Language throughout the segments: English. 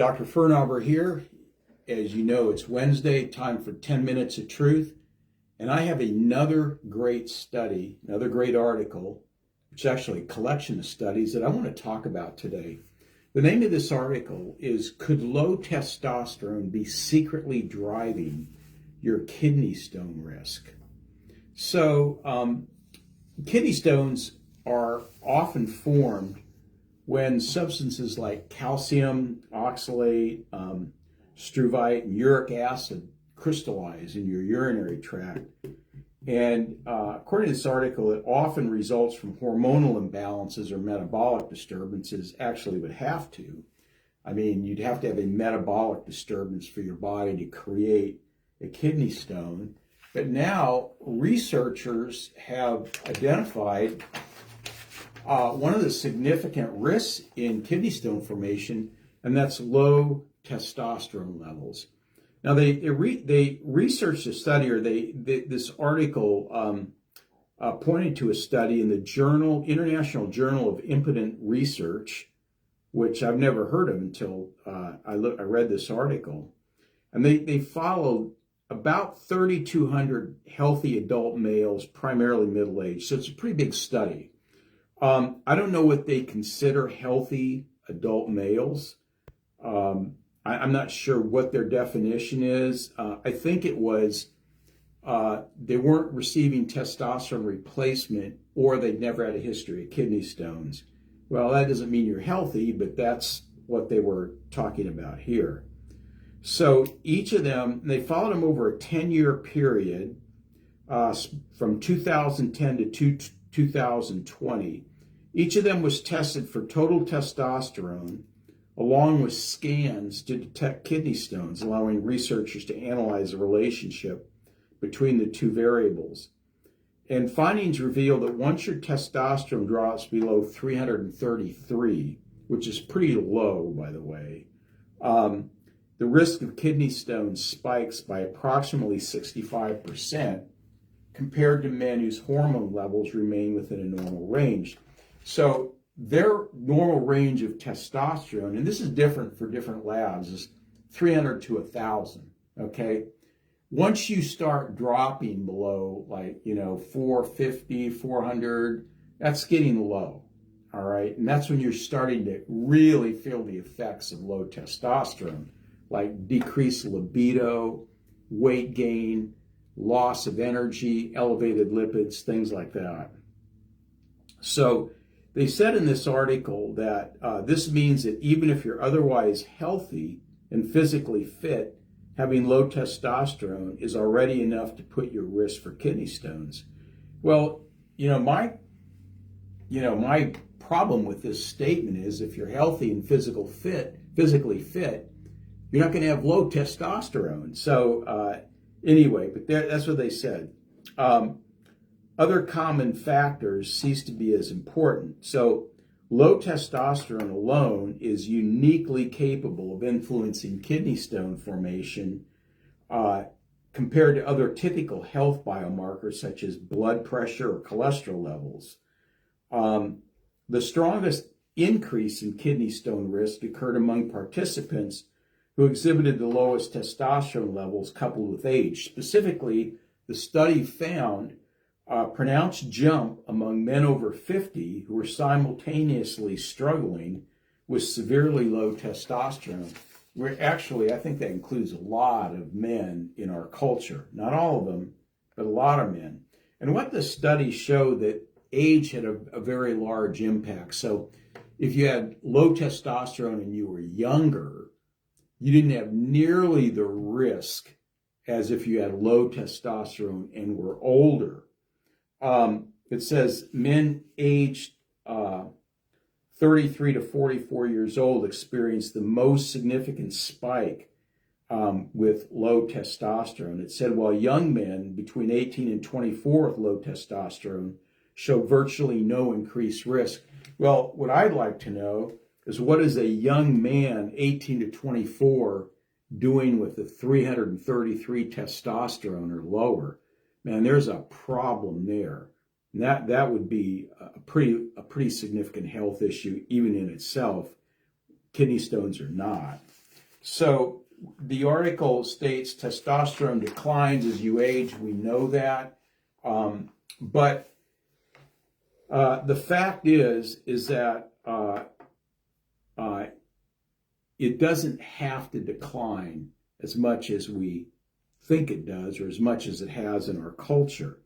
Dr. Firnhaber here. As you know, it's Wednesday, time for 10 Minutes of Truth. And I have another great study, another great article, which is actually a collection of studies that I want to talk about today. The name of this article is, Could Low Testosterone Be Secretly Driving Your Kidney Stone Risk? So, kidney stones are often formed when substances like calcium, oxalate, struvite, and uric acid crystallize in your urinary tract. And according to this article, it often results from hormonal imbalances or metabolic disturbances. Actually, would have to. I mean, you'd have to have a metabolic disturbance for your body to create a kidney stone. But now researchers have identified one of the significant risks in kidney stone formation, and that's low testosterone levels. Now, they researched a study, or this article pointed to a study in the International Journal of Impotent Research, which I've never heard of until I read this article. And they followed about 3,200 healthy adult males, primarily middle-aged. So it's a pretty big study. I don't know what they consider healthy adult males. I'm not sure what their definition is. I think it was they weren't receiving testosterone replacement, or they'd never had a history of kidney stones. Well, that doesn't mean you're healthy, but that's what they were talking about here. So each of them, they followed them over a 10-year period from 2010 to 2020. Each of them was tested for total testosterone, along with scans to detect kidney stones, allowing researchers to analyze the relationship between the two variables. And findings reveal that once your testosterone drops below 333, which is pretty low, by the way, the risk of kidney stones spikes by approximately 65% compared to men whose hormone levels remain within a normal range. So their normal range of testosterone, and this is different for different labs, is 300 to 1,000, okay? Once you start dropping below, 450, 400, that's getting low, all right? And that's when you're starting to really feel the effects of low testosterone, like decreased libido, weight gain, loss of energy, elevated lipids, things like that. So they said in this article that this means that even if you're otherwise healthy and physically fit, having low testosterone is already enough to put your risk for kidney stones. Well, my problem with this statement is, if you're healthy and physically fit, you're not going to have low testosterone. So anyway, but that's what they said. Other common factors cease to be as important. So low testosterone alone is uniquely capable of influencing kidney stone formation compared to other typical health biomarkers such as blood pressure or cholesterol levels. The strongest increase in kidney stone risk occurred among participants who exhibited the lowest testosterone levels coupled with age. Specifically, the study found a pronounced jump among men over 50 who were simultaneously struggling with severely low testosterone. I think that includes a lot of men in our culture. Not all of them, but a lot of men. And what the study showed, that age had a very large impact. So if you had low testosterone and you were younger, you didn't have nearly the risk as if you had low testosterone and were older. It says men aged 33 to 44 years old experienced the most significant spike with low testosterone. It said while young men between 18 and 24 with low testosterone showed virtually no increased risk. Well, what I'd like to know is, what is a young man 18 to 24 doing with the 333 testosterone or lower? Man, there's a problem there. And that would be a pretty significant health issue even in itself. Kidney stones are not. So the article states testosterone declines as you age. We know that. But the fact is that it doesn't have to decline as much as we think it does, or as much as it has in our culture.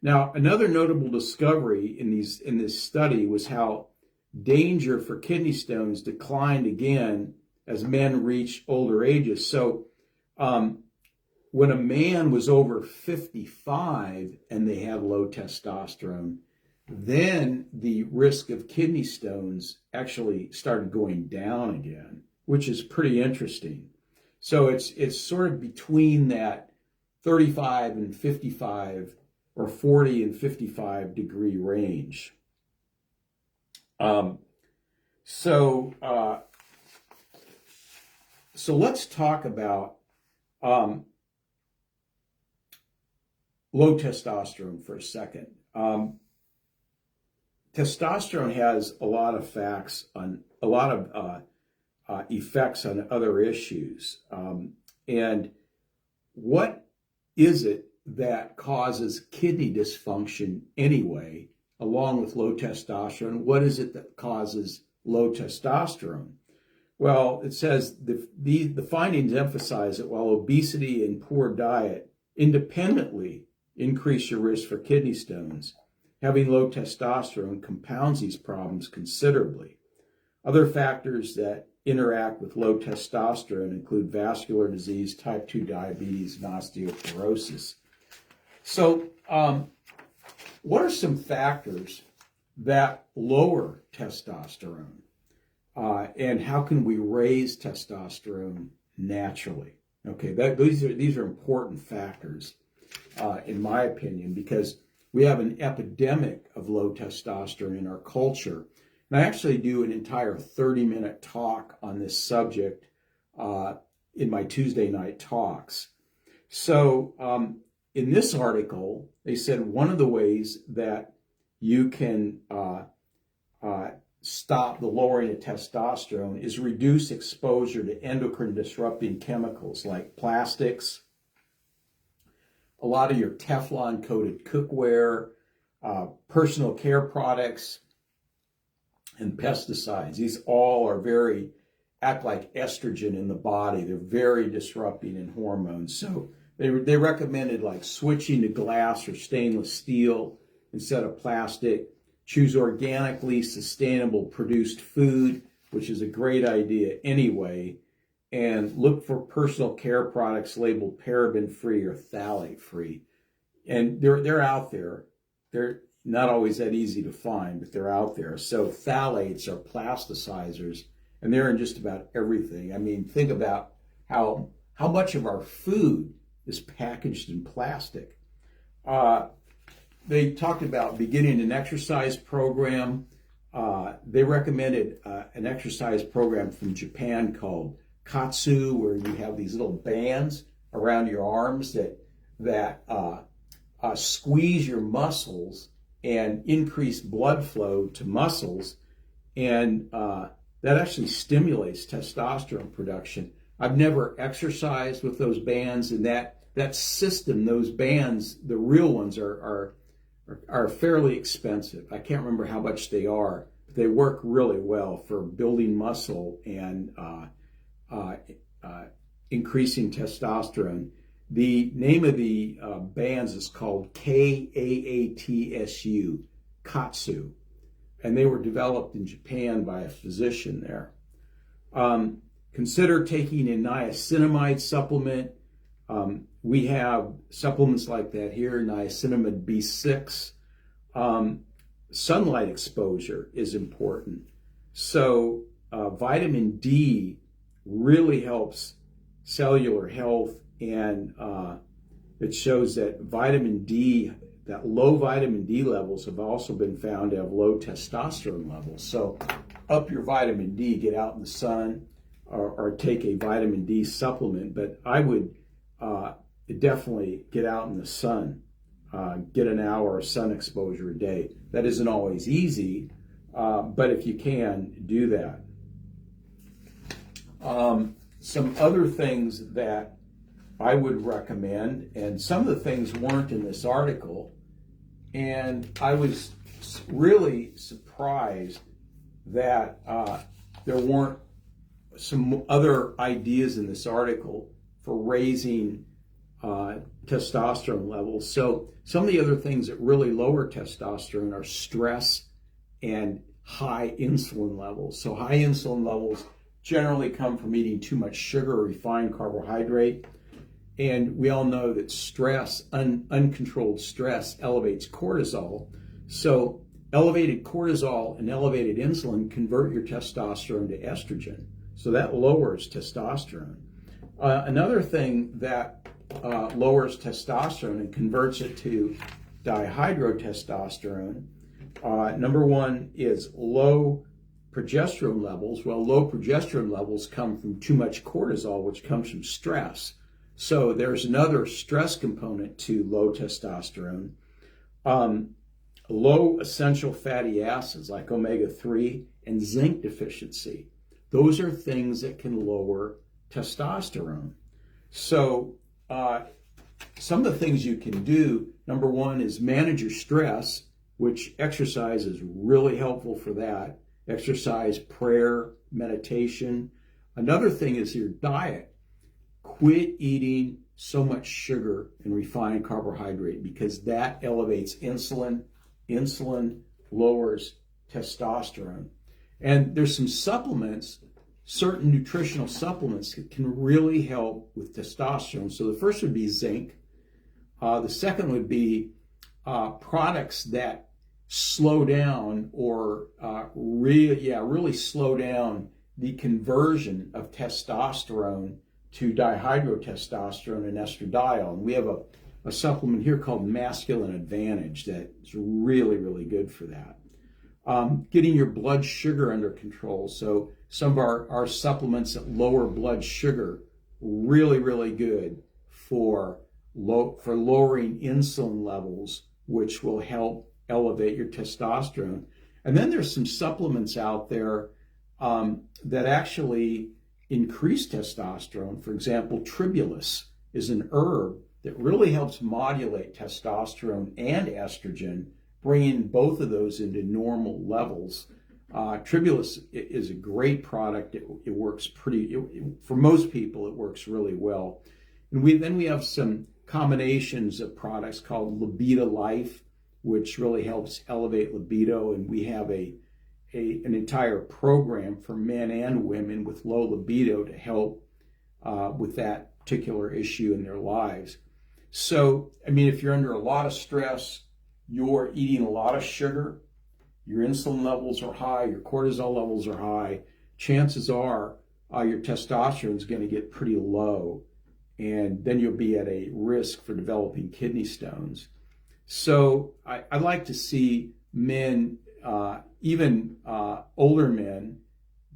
Now, another notable discovery in this study was how danger for kidney stones declined again as men reached older ages. So when a man was over 55 and they had low testosterone, then the risk of kidney stones actually started going down again, which is pretty interesting. So it's sort of between that 35 and 55 or 40 and 55 degree range. So let's talk about low testosterone for a second. Testosterone has a lot of effects on other issues. And what is it that causes kidney dysfunction anyway, along with low testosterone? What is it that causes low testosterone? Well, it says the findings emphasize that while obesity and poor diet independently increase your risk for kidney stones, having low testosterone compounds these problems considerably. Other factors that interact with low testosterone include vascular disease, type 2 diabetes, and osteoporosis. So, what are some factors that lower testosterone? And how can we raise testosterone naturally? Okay, these are important factors, in my opinion, because we have an epidemic of low testosterone in our culture. And I actually do an entire 30-minute talk on this subject in my Tuesday night talks. So in this article, they said one of the ways that you can stop the lowering of testosterone is reduce exposure to endocrine disrupting chemicals like plastics, a lot of your Teflon coated cookware, personal care products, and pesticides. These all act like estrogen in the body. They're very disrupting in hormones. So they recommended like switching to glass or stainless steel instead of plastic. Choose organically sustainable produced food, which is a great idea anyway. And look for personal care products labeled paraben-free or phthalate-free. And they're out there. They're not always that easy to find, but they're out there. So phthalates are plasticizers, and they're in just about everything. I mean, think about how much of our food is packaged in plastic. They talked about beginning an exercise program. They recommended an exercise program from Japan called Katsu, where you have these little bands around your arms that squeeze your muscles and increase blood flow to muscles, and that actually stimulates testosterone production. I've never exercised with those bands, and that system, those bands, the real ones are fairly expensive. I can't remember how much they are, but they work really well for building muscle and increasing testosterone. The name of the bands is called KAATSU, Katsu, and they were developed in Japan by a physician there. Consider taking a niacinamide supplement. We have supplements like that here, niacinamide B6. Sunlight exposure is important. So vitamin D really helps cellular health, and it shows that low vitamin D levels have also been found to have low testosterone levels. So up your vitamin D, get out in the sun, or take a vitamin D supplement. But I would definitely get out in the sun, get an hour of sun exposure a day. That isn't always easy, but if you can, do that. some other things that I would recommend, and some of the things weren't in this article, and I was really surprised that there weren't some other ideas in this article for raising testosterone levels. So some of the other things that really lower testosterone are stress and high insulin levels. So high insulin levels generally come from eating too much sugar or refined carbohydrate. And we all know that stress, uncontrolled stress, elevates cortisol. So elevated cortisol and elevated insulin convert your testosterone to estrogen. So that lowers testosterone. Another thing that lowers testosterone and converts it to dihydrotestosterone, number one is low progesterone levels. Well, low progesterone levels come from too much cortisol, which comes from stress. So there's another stress component to low testosterone. Low essential fatty acids like omega-3 and zinc deficiency. Those are things that can lower testosterone. So some of the things you can do, number one is manage your stress, which exercise is really helpful for that. Exercise, prayer, meditation. Another thing is your diet. Quit eating so much sugar and refined carbohydrate because that elevates insulin. Insulin lowers testosterone. And there's some supplements, certain nutritional supplements that can really help with testosterone. So the first would be zinc. The second would be products that slow down or really slow down the conversion of testosterone to dihydrotestosterone and estradiol. And we have a supplement here called Masculine Advantage that is really, really good for that. Getting your blood sugar under control. So some of our supplements that lower blood sugar, really, really good for lowering insulin levels, which will help elevate your testosterone. And then there's some supplements out there that actually increase testosterone. For example, tribulus is an herb that really helps modulate testosterone and estrogen, bringing both of those into normal levels. Tribulus is a great product. It works for most people, it works really well. And then we have some combinations of products called Libido Life, which really helps elevate libido. And we have an entire program for men and women with low libido to help with that particular issue in their lives. So, I mean, if you're under a lot of stress, you're eating a lot of sugar, your insulin levels are high, your cortisol levels are high, chances are your testosterone is going to get pretty low, and then you'll be at a risk for developing kidney stones. So I like to see men, even older men,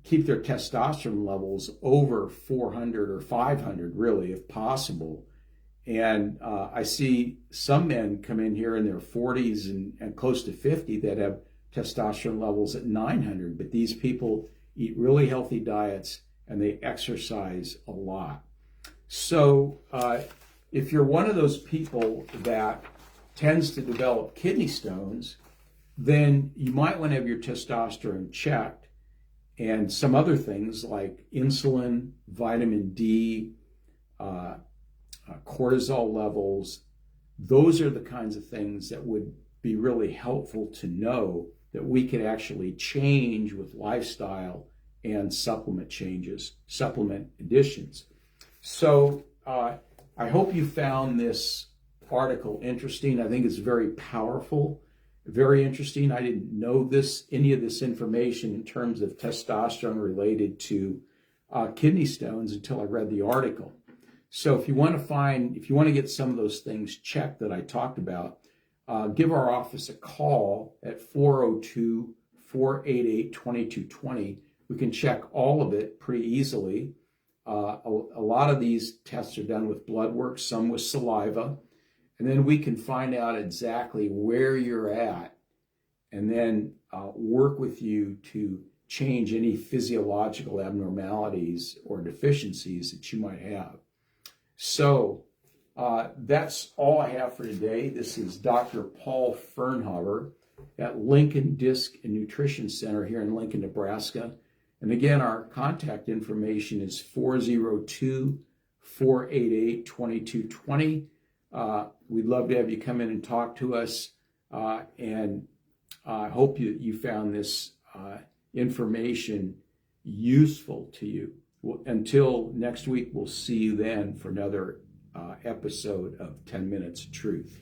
keep their testosterone levels over 400 or 500, really, if possible. And I see some men come in here in their 40s and close to 50 that have testosterone levels at 900. But these people eat really healthy diets and they exercise a lot. So if you're one of those people that tends to develop kidney stones, then you might want to have your testosterone checked and some other things like insulin, vitamin D, cortisol levels. Those are the kinds of things that would be really helpful to know that we could actually change with lifestyle and supplement changes, supplement additions. So I hope you found this article interesting. I think it's very powerful, very interesting. I didn't know any of this information in terms of testosterone related to kidney stones until I read the article. So if you want to get some of those things checked that I talked about, give our office a call at 402-488-2220. We can check all of it pretty easily. A lot of these tests are done with blood work, some with saliva, and then we can find out exactly where you're at and then work with you to change any physiological abnormalities or deficiencies that you might have. So that's all I have for today. This is Dr. Paul Firnhaber at Lincoln Disc and Nutrition Center here in Lincoln, Nebraska. And again, our contact information is 402-488-2220. We'd love to have you come in and talk to us. And I hope you found this information useful to you. Until next week, we'll see you then for another episode of 10 Minutes of Truth.